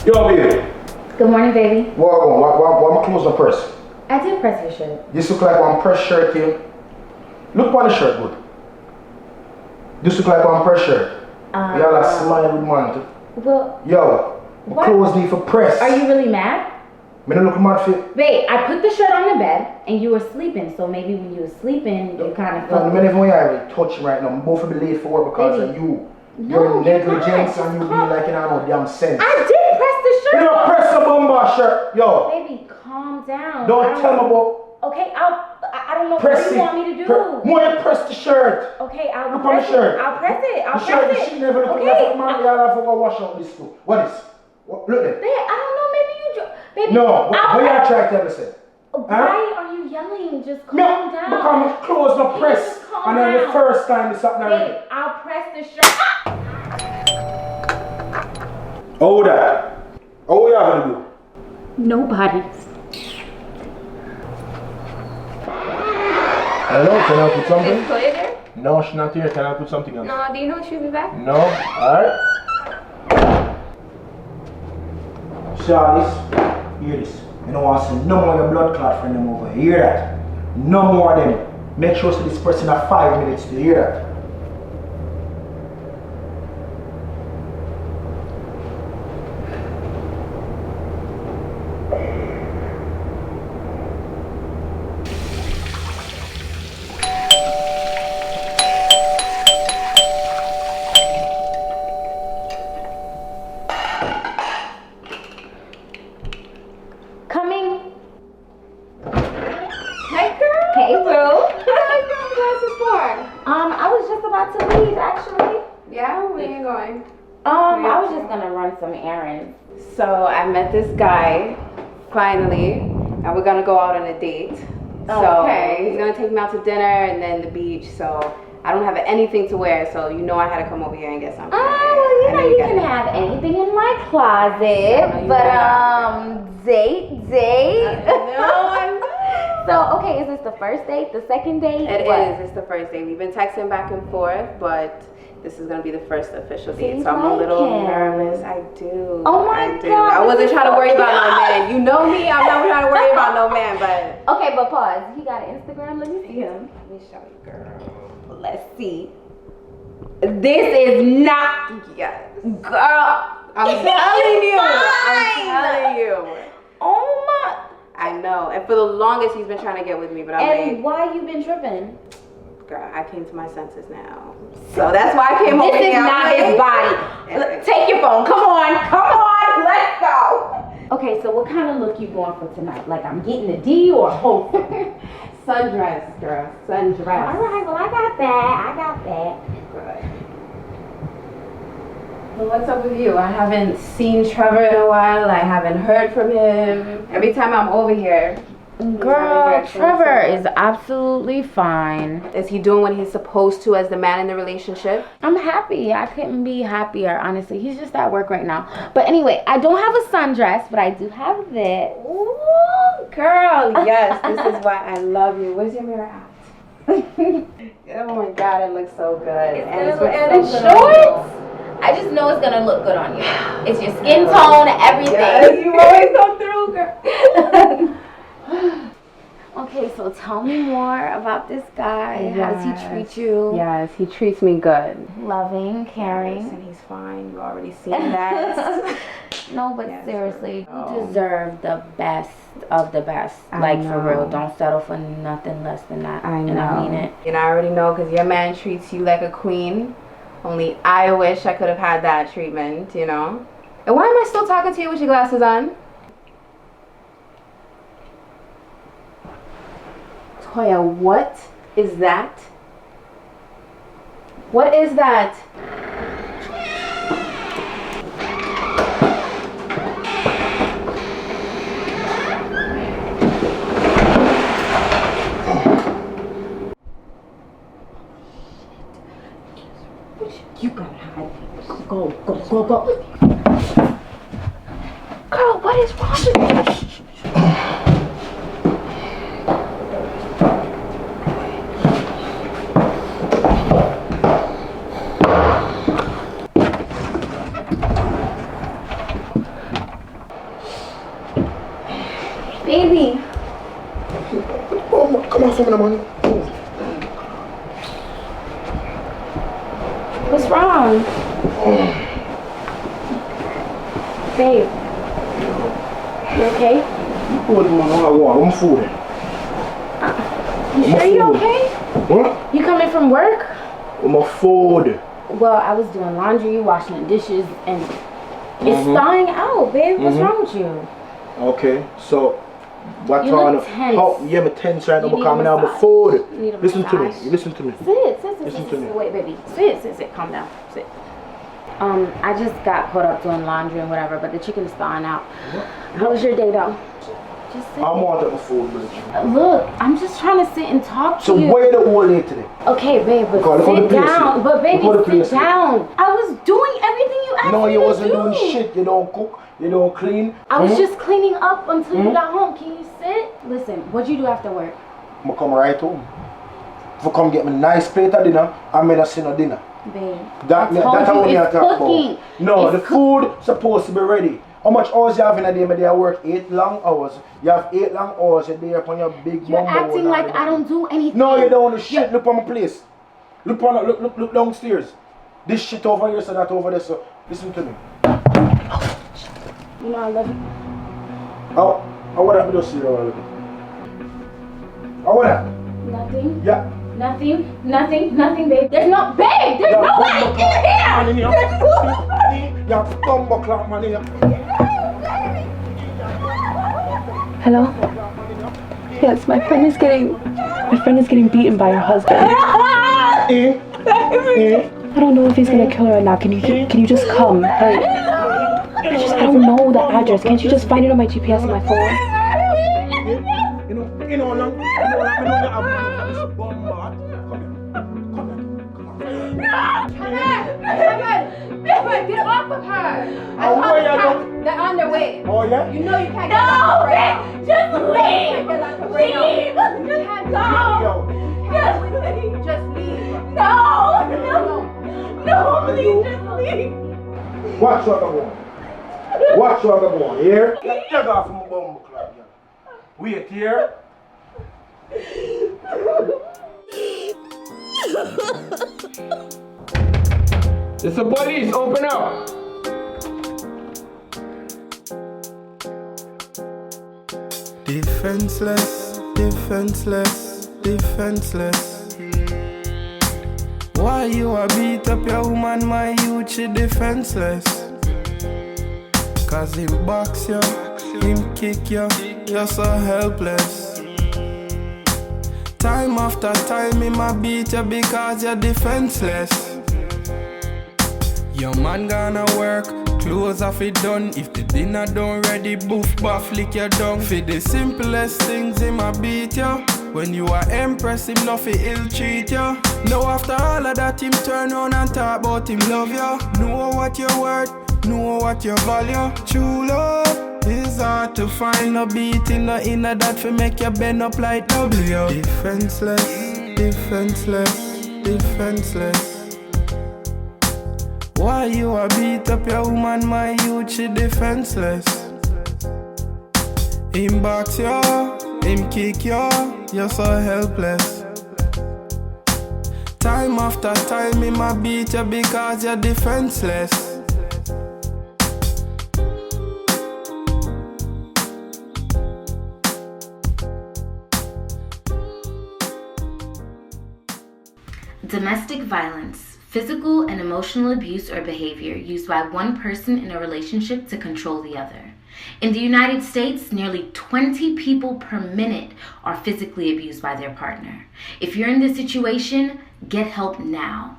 Yo, baby. Good morning, baby. What am I close my press? I did press your shirt. This look like one press shirt here. Look on the shirt, good. This look like one press shirt. Y'all are smile with man. Well, yo, my clothes need for press. Are you really mad? Me don't look mad fit. Babe, I put the shirt on the bed and you were sleeping, so maybe when you were sleeping, you kind of felt. No, the minute when I touch you right now, I'm both of be late for work because of you. No, your negligence and you being like, you know, no damn sense. I did press the shirt. You don't press the bomber shirt, yo. Baby, calm down. Don't tell me about. Okay, I don't know press what you want me to do. More you press the shirt. Okay, I'll look press on the shirt. I'll press it. I'll the press shirt, it. The shirt never look okay. Man, y'all have to go wash out this too. What is? Look there. Babe, I don't know. Maybe you. Baby. No. What y'all trying to tell me? Why are you yelling? Just calm down. Because my clothes no press. And then the first time it's something already. I'll press the shirt. Hold that. What you have to do? Nobody. Hello, can I put something? Is Chloe there? No, she's not here. Can I put something else? No, do you know she'll be back? No. Alright. Charlie, hear this. You don't want to see no more of your blood clot friend them over here. Hear that? No more of them. Make sure to this person have 5 minutes to hear that. I was just gonna run some errands. So I met this guy, finally, and we're gonna go out on a date. So he's gonna take me out to dinner and then the beach. So I don't have anything to wear, so you know I had to come over here and get something. Oh, well, you can have anything in my closet, but date. No, So okay, is this the first date, the second date? It is. It's the first date. We've been texting back and forth, but this is gonna be the first official date, so I'm a little nervous. I do. Oh my God! I wasn't trying to worry about no man. You know me. I'm not trying to worry about no man, but okay. But pause. He got an Instagram. Let me see him. Let me show you, girl. Let's see. This is not. Yes, girl. I'm telling you. I'm telling you. Oh my. I know. And for the longest, he's been trying to get with me, but I'm like. And why you been tripping? Girl, I came to my senses now. So that's why I came over here. This is not his body. Take your phone. Come on. Let's go. Okay, so what kind of look you going for tonight? Like I'm getting a D or a hope? Sundress, girl. Sundress. All right, well, I got that. Good. Well, what's up with you? I haven't seen Trevor in a while. I haven't heard from him. Every time I'm over here. Girl, Trevor is absolutely fine. Is he doing what he's supposed to as the man in the relationship? I'm happy. I couldn't be happier, honestly. He's just at work right now. But anyway, I don't have a sundress, but I do have this. Ooh, girl, yes. This is why I love you. Where's your mirror at? Oh my God, it looks so good. And it's shorts. I just know it's gonna look good on you. It's your skin tone, everything. Yes, you always come through, girl. Okay, so tell me more about this guy. Yes. How does he treat you? Yes, he treats me good. Loving, caring. Yes, and he's fine. You already seen that. No, but yes, seriously, you deserve the best of the best. For real. Don't settle for nothing less than that. I know. And I mean it. And I already know because your man treats you like a queen. Only I wish I could have had that treatment, you know? And why am I still talking to you with your glasses on? Toya, what is that? What is that? You gotta hide. Go. Girl, what is wrong with you? me, man. What's wrong? Babe. You okay? Food, man. I want. I'm food. You sure you okay? What? You coming from work? I'm a food. Well, I was doing laundry, washing the dishes, and it's thawing out, babe. What's wrong with you? Okay, so what You kind look of tense. how yeah, I'm tense right now. You I'm need coming a out my massage. food. You need a Listen to me. massage. You listen to me. Listen to me. Wait, baby. Sit. Calm down. Sit. I just got caught up doing laundry and whatever, but the chicken is thawing out. How was your day, though? Just sit. I want my food, bitch. Look, I'm just trying to sit and talk to So you. where the old lady today? Okay, babe, but Look on the sit place down. here. But baby, Look on the place sit here. down. I was doing everything you asked No, me you to wasn't do. doing shit. You don't cook. You don't clean. I was just cleaning up until you got home. Can you sit? Listen, what'd you do after work? I'm gonna come right home. If you come get me a nice plate of dinner, I'm gonna see no dinner. Babe, That I told that's you what it's talk cooking. about. No, It's the food supposed to be ready. How much hours you have in a day? Maybe I work 8 long hours. You have 8 long hours a day upon your big You're bumbo acting and like all I that. don't do anything. No, you don't. The shit. Look on my place. Look downstairs. This shit over here, so that over there. So listen to me. You know I love you. How what happened to you? How what happened? Nothing. Yeah. Nothing, babe. There's no, babe. There's nobody in here. There's nobody. Yeah, bumbo clock man here. Hello? Yes, my friend is getting beaten by her husband. I don't know if he's gonna kill her or not. Can you just come? Hurry. I don't know the address. Can't you just find it on my GPS on my phone? You know, long, you have money for this bombard. Come on, get off of her. I Oh, called where the you cops. They're on their way. Oh yeah? You know you can't get locked up right now. Just You can't get locked up right now. You can't Yo. just leave. No, please just leave. Watch what I'm going. Watch what I'm going. Here? Take off from my bumbo clock. Wait here. It's the police, open up! Defenseless. Why you a beat up your woman, my youth, she defenseless? Cause him box you, him kick you, you're so helpless. Time after time him a beat you because you're defenseless. Your man gonna work, clothes off it done. If the dinner done ready, boof, buff, lick your tongue. For the simplest things him a beat you. When you are empress, him love fi ill treat you. Now after all of that, him turn on and talk about him love you. Know what you're worth, know what your value. True love is hard to find. No beating, no inner that fi make you bend up like W. Defenseless. Why you a beat up your woman, my youth, she defenseless. Him box you, him kick you, you're so helpless. Time after time him a beat you because you're defenseless. Domestic violence, physical and emotional abuse or behavior used by one person in a relationship to control the other. In the United States, nearly 20 people per minute are physically abused by their partner. If you're in this situation, get help now.